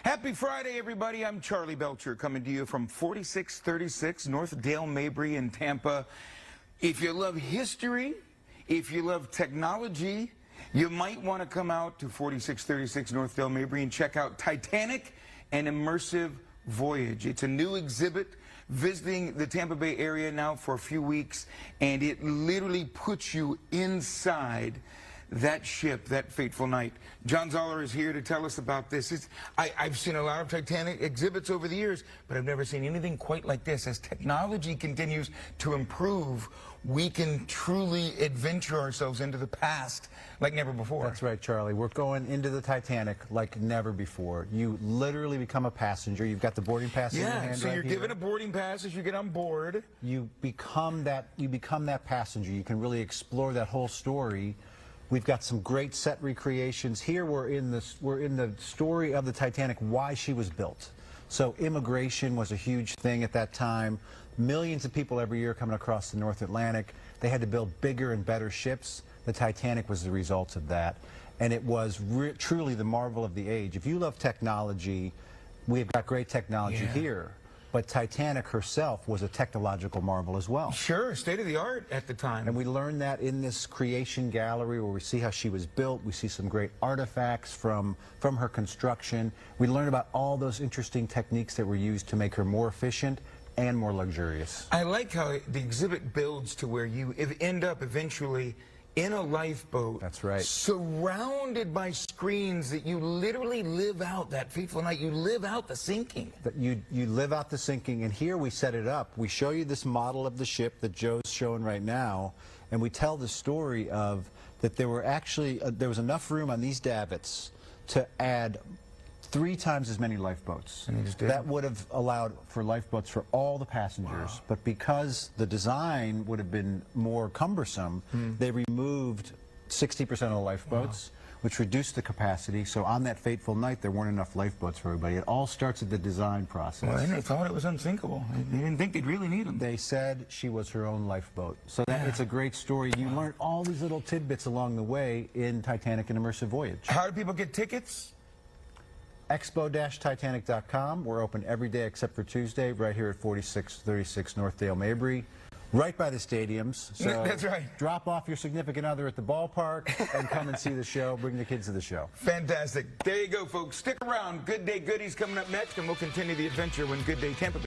Happy Friday, everybody. I'm Charlie Belcher coming to you from 4636 North Dale Mabry in Tampa. If you love history, if you love technology, you might want to come out to 4636 North Dale Mabry and check out Titanic and Immersive Voyage. It's a new exhibit visiting the Tampa Bay area now for a few weeks, and it literally puts you inside that ship, that fateful night. John Zoller is here to tell us about this. I've seen a lot of Titanic exhibits over the years, but I've never seen anything quite like this. As technology continues to improve, we can truly adventure ourselves into the past like never before. That's right, Charlie. We're going into the Titanic like never before. You literally become a passenger. You've got the boarding pass in your hand. So right you're here. given a boarding pass as you get on board. You become that passenger. You can really explore that whole story. We've got some great set recreations. Here we're in the story of the Titanic, why she was built. So immigration was a huge thing at that time. Millions of people every year coming across the North Atlantic. They had to build bigger and better ships. The Titanic was the result of that. And it was truly the marvel of the age. If you love technology, we've got great technology here. But Titanic herself was a technological marvel as well. Sure, state of the art at the time. And we learned that in this creation gallery where we see how she was built. We see some great artifacts from her construction. We learn about all those interesting techniques that were used to make her more efficient and more luxurious. I like how the exhibit builds to where you end up eventually in a lifeboat. That's right. Surrounded by screens that you literally live out that fateful night. You live out the sinking. You live out the sinking, and here we set it up. We show you this model of the ship that Joe's showing right now, and we tell the story of that there were actually, there was enough room on these davits to add 3 times as many lifeboats. That would have allowed for lifeboats for all the passengers. But because the design would have been more cumbersome, they removed 60% of the lifeboats, which reduced the capacity. So on that fateful night, there weren't enough lifeboats for everybody. It all starts at the design process. Well, and they thought it was unsinkable. They didn't think they'd really need them. They said she was her own lifeboat. So that it's a great story. You learn all these little tidbits along the way in Titanic and Immersive Voyage. How do people get tickets? Expo-Titanic.com. We're open every day except for Tuesday, right here at 4636 North Dale Mabry, right by the stadiums. So that's right. Drop off your significant other at the ballpark and come and see the show. Bring the kids to the show. Fantastic. There you go, folks. Stick around. Good Day Goodies coming up next, and we'll continue the adventure when Good Day Tampa Bay